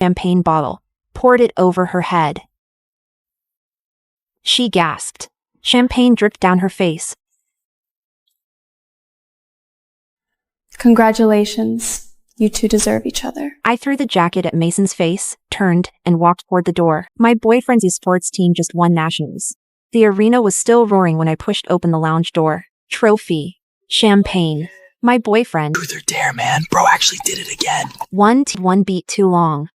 champagne bottle, poured it over her head. She gasped. Champagne dripped down her face. Congratulations. You two deserve each other. I threw the jacket at Mason's face, turned, and walked toward the door. My boyfriend's esports team just won nationals. The arena was still roaring when I pushed open the lounge door. Trophy. Champagne. My boyfriend. Truth or dare, man. Bro actually did it again. One beat too long.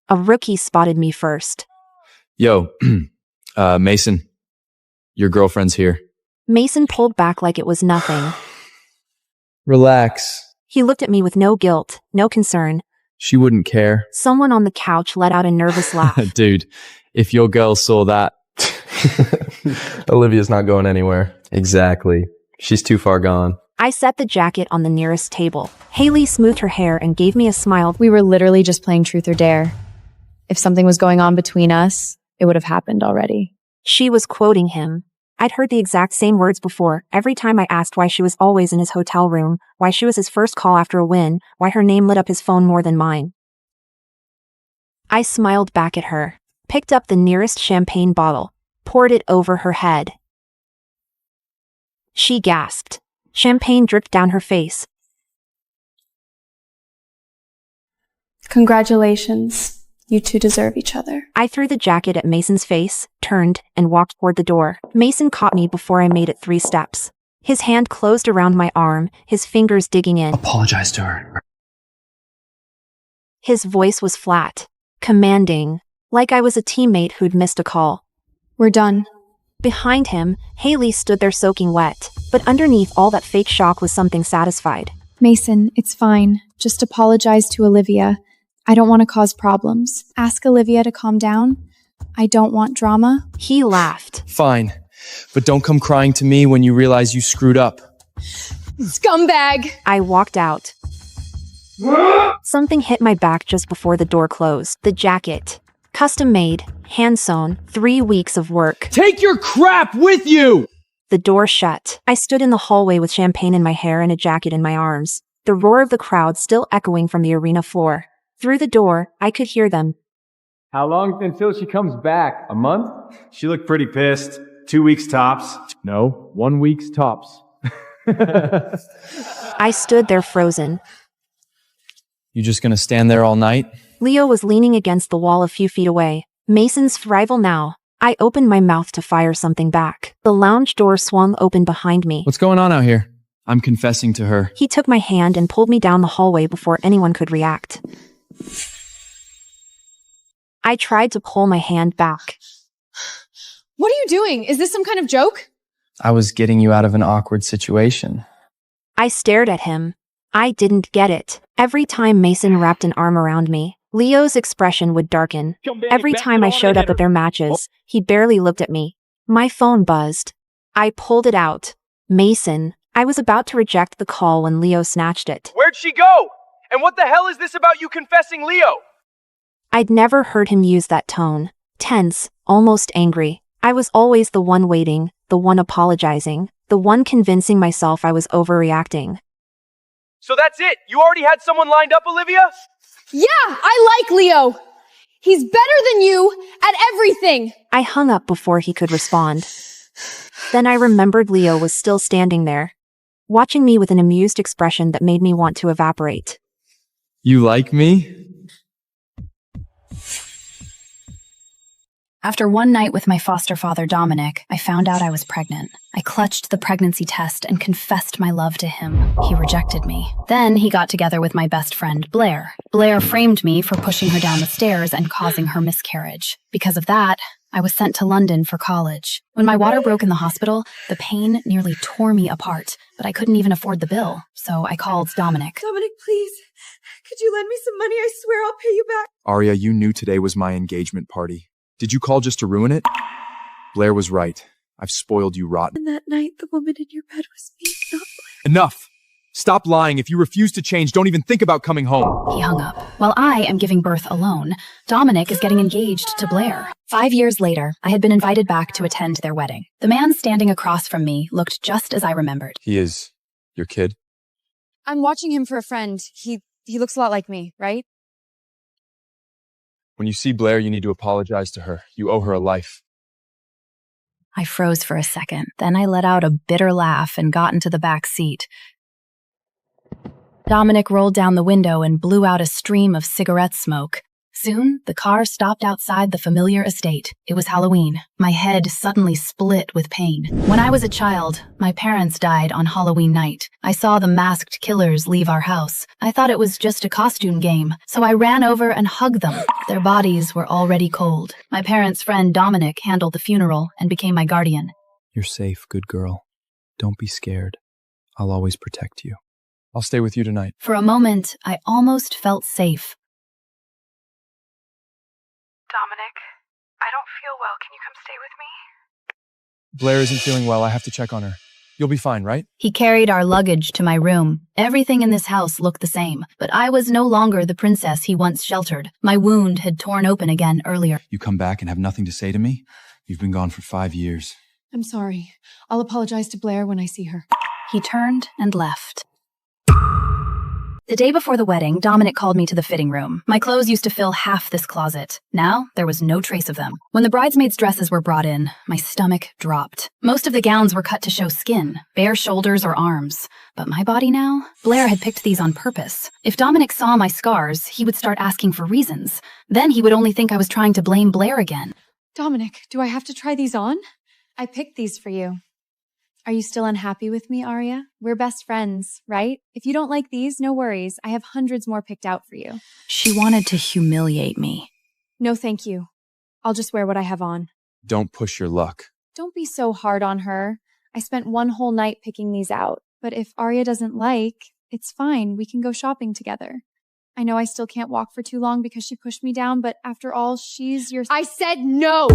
A rookie spotted me first. Yo, Mason, your girlfriend's here. Mason pulled back like it was nothing. Relax. He looked at me with no guilt, no concern. She wouldn't care. Someone on the couch let out a nervous laugh. Dude, if your girl saw that. Olivia's not going anywhere. Exactly. She's too far gone. I set the jacket on the nearest table. Haley smoothed her hair and gave me a smile. We were literally just playing truth or dare. If something was going on between us, it would have happened already. She was quoting him. I'd heard the exact same words before. Every time I asked why she was always in his hotel room, why she was his first call after a win, why her name lit up his phone more than mine. I smiled back at her, picked up the nearest champagne bottle, poured it over her head. She gasped. Champagne dripped down her face. Congratulations. You two deserve each other. I threw the jacket at Mason's face, turned, and walked toward the door. Mason caught me before I made it 3 steps. His hand closed around my arm, his fingers digging in. Apologize to her. His voice was flat, commanding, like I was a teammate who'd missed a call. We're done. Behind him, Haley stood there soaking wet, but underneath all that fake shock was something satisfied. Mason, it's fine. Just apologize to Olivia. I don't want to cause problems. Ask Olivia to calm down. I don't want drama. He laughed. Fine, but don't come crying to me when you realize you screwed up. Scumbag! I walked out. Something hit my back just before the door closed. The jacket. Custom made, hand sewn, 3 weeks of work. Take your crap with you! The door shut. I stood in the hallway with champagne in my hair and a jacket in my arms, the roar of the crowd still echoing from the arena floor. Through the door, I could hear them. How long until she comes back? A month? She looked pretty pissed. 2 weeks tops. No, 1 week's tops. I stood there frozen. You just gonna stand there all night? Leo was leaning against the wall a few feet away. Mason's rival now. I opened my mouth to fire something back. The lounge door swung open behind me. What's going on out here? I'm confessing to her. He took my hand and pulled me down the hallway before anyone could react. I tried to pull my hand back. What are you doing? Is this some kind of joke? I was getting you out of an awkward situation. I stared at him. I didn't get it. Every time Mason wrapped an arm around me, Leo's expression would darken. Every time I showed up at their matches, he barely looked at me. My phone buzzed. I pulled it out. Mason. I was about to reject the call when Leo snatched it. Where'd she go? And what the hell is this about you confessing Leo? I'd never heard him use that tone. Tense, almost angry. I was always the one waiting, the one apologizing, the one convincing myself I was overreacting. So that's it? You already had someone lined up, Olivia? Yeah, I like Leo. He's better than you at everything. I hung up before he could respond. Then I remembered Leo was still standing there, watching me with an amused expression that made me want to evaporate. You like me? After one night with my foster father, Dominic, I found out I was pregnant. I clutched the pregnancy test and confessed my love to him. He rejected me. Then he got together with my best friend, Blair. Blair framed me for pushing her down the stairs and causing her miscarriage. Because of that, I was sent to London for college. When my water broke in the hospital, the pain nearly tore me apart, but I couldn't even afford the bill, so I called Dominic. Dominic, please. Could you lend me some money? I swear I'll pay you back. Aria, you knew today was my engagement party. Did you call just to ruin it? Blair was right. I've spoiled you rotten. And that night, the woman in your bed was me, not Blair. Enough! Stop lying. If you refuse to change, don't even think about coming home. He hung up. While I am giving birth alone, Dominic is getting engaged to Blair. 5 years later, I had been invited back to attend their wedding. The man standing across from me looked just as I remembered. He is your kid? I'm watching him for a friend. He looks a lot like me, right? When you see Blair, you need to apologize to her. You owe her a life. I froze for a second. Then I let out a bitter laugh and got into the back seat. Dominic rolled down the window and blew out a stream of cigarette smoke. Soon, the car stopped outside the familiar estate. It was Halloween. My head suddenly split with pain. When I was a child, my parents died on Halloween night. I saw the masked killers leave our house. I thought it was just a costume game, so I ran over and hugged them. Their bodies were already cold. My parents' friend Dominic handled the funeral and became my guardian. You're safe, good girl. Don't be scared. I'll always protect you. I'll stay with you tonight. For a moment, I almost felt safe. Dominic, I don't feel well. Can you come stay with me? Blair isn't feeling well. I have to check on her. You'll be fine, right? He carried our luggage to my room. Everything in this house looked the same, but I was no longer the princess he once sheltered. My wound had torn open again earlier. You come back and have nothing to say to me? You've been gone for 5 years. I'm sorry. I'll apologize to Blair when I see her. He turned and left. The day before the wedding, Dominic called me to the fitting room. My clothes used to fill half this closet. Now, there was no trace of them. When the bridesmaids' dresses were brought in, my stomach dropped. Most of the gowns were cut to show skin, bare shoulders or arms. But my body now? Blair had picked these on purpose. If Dominic saw my scars, he would start asking for reasons. Then he would only think I was trying to blame Blair again. Dominic, do I have to try these on? I picked these for you. Are you still unhappy with me, Arya? We're best friends, right? If you don't like these, no worries. I have hundreds more picked out for you. She wanted to humiliate me. No, thank you. I'll just wear what I have on. Don't push your luck. Don't be so hard on her. I spent one whole night picking these out. But if Arya doesn't like, it's fine. We can go shopping together. I know I still can't walk for too long because she pushed me down, but after all, she's your— I said no!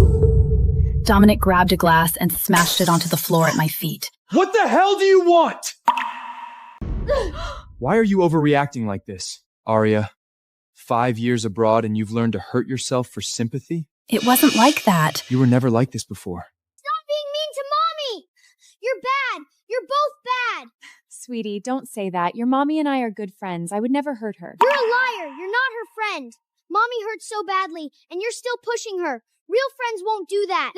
Dominic grabbed a glass and smashed it onto the floor at my feet. What the hell do you want? Why are you overreacting like this, Arya? 5 years abroad and you've learned to hurt yourself for sympathy? It wasn't like that. You were never like this before. Stop being mean to Mommy! You're bad! You're both bad! Sweetie, don't say that. Your mommy and I are good friends. I would never hurt her. You're a liar! You're not her friend! Mommy hurt so badly, and you're still pushing her. Real friends won't do that.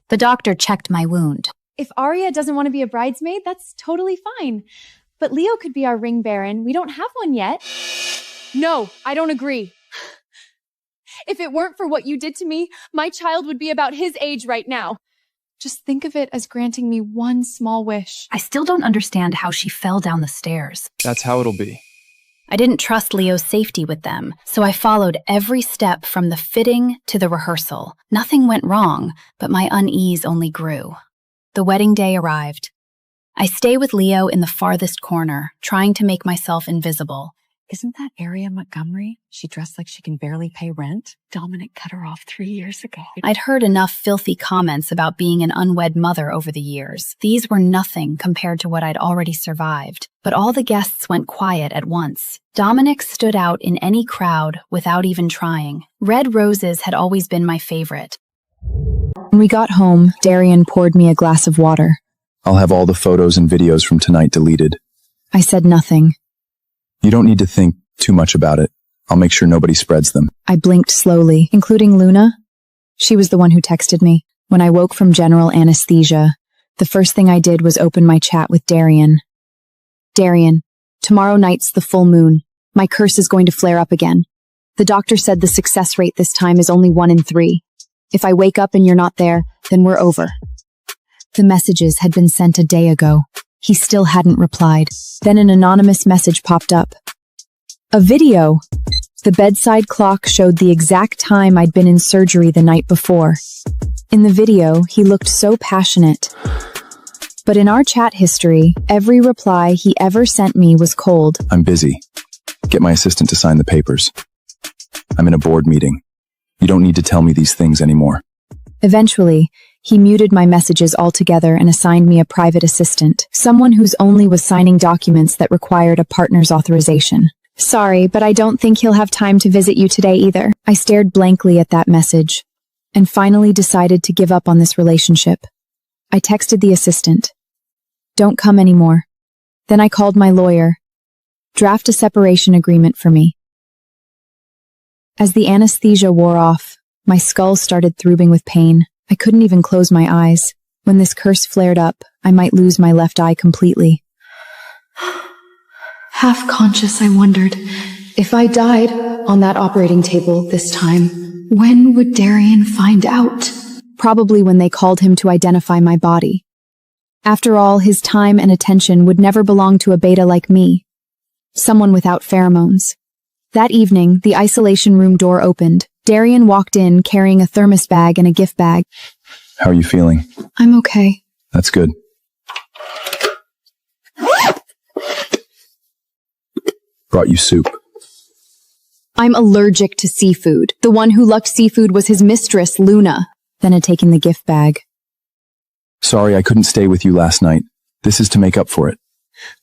The doctor checked my wound. If Arya doesn't want to be a bridesmaid, that's totally fine. But Leo could be our ring baron. We don't have one yet. No, I don't agree. If it weren't for what you did to me, my child would be about his age right now. Just think of it as granting me one small wish. I still don't understand how she fell down the stairs. That's how it'll be. I didn't trust Leo's safety with them, so I followed every step from the fitting to the rehearsal. Nothing went wrong, but my unease only grew. The wedding day arrived. I stay with Leo in the farthest corner, trying to make myself invisible. Isn't that Aria Montgomery? She dressed like she can barely pay rent. Dominic cut her off 3 years ago. I'd heard enough filthy comments about being an unwed mother over the years. These were nothing compared to what I'd already survived. But all the guests went quiet at once. Dominic stood out in any crowd without even trying. Red roses had always been my favorite. When we got home, Darian poured me a glass of water. I'll have all the photos and videos from tonight deleted. I said nothing. You don't need to think too much about it. I'll make sure nobody spreads them. I blinked slowly, including Luna. She was the one who texted me. When I woke from general anesthesia, the first thing I did was open my chat with Darian. Darian, tomorrow night's the full moon. My curse is going to flare up again. The doctor said the success rate this time is only 1 in 3. If I wake up and you're not there, then we're over. The messages had been sent a day ago. He still hadn't replied. Then an anonymous message popped up. A video. The bedside clock showed the exact time I'd been in surgery the night before. In the video, he looked so passionate. But in our chat history, every reply he ever sent me was cold. I'm busy. Get my assistant to sign the papers. I'm in a board meeting. You don't need to tell me these things anymore. Eventually, he muted my messages altogether and assigned me a private assistant, someone whose only was signing documents that required a partner's authorization. Sorry, but I don't think he'll have time to visit you today either. I stared blankly at that message, and finally decided to give up on this relationship. I texted the assistant. Don't come anymore. Then I called my lawyer. Draft a separation agreement for me. As the anesthesia wore off, my skull started throbbing with pain. I couldn't even close my eyes. When this curse flared up, I might lose my left eye completely. Half conscious, I wondered, if I died on that operating table this time, when would Darian find out? Probably when they called him to identify my body. After all, his time and attention would never belong to a beta like me, someone without pheromones. That evening, the isolation room door opened. Darian walked in carrying a thermos bag and a gift bag. How are you feeling? I'm okay. That's good. Brought you soup. I'm allergic to seafood. The one who loved seafood was his mistress, Luna. Then had taken the gift bag. Sorry I couldn't stay with you last night. This is to make up for it.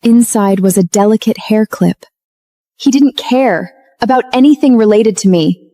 Inside was a delicate hair clip. He didn't care about anything related to me.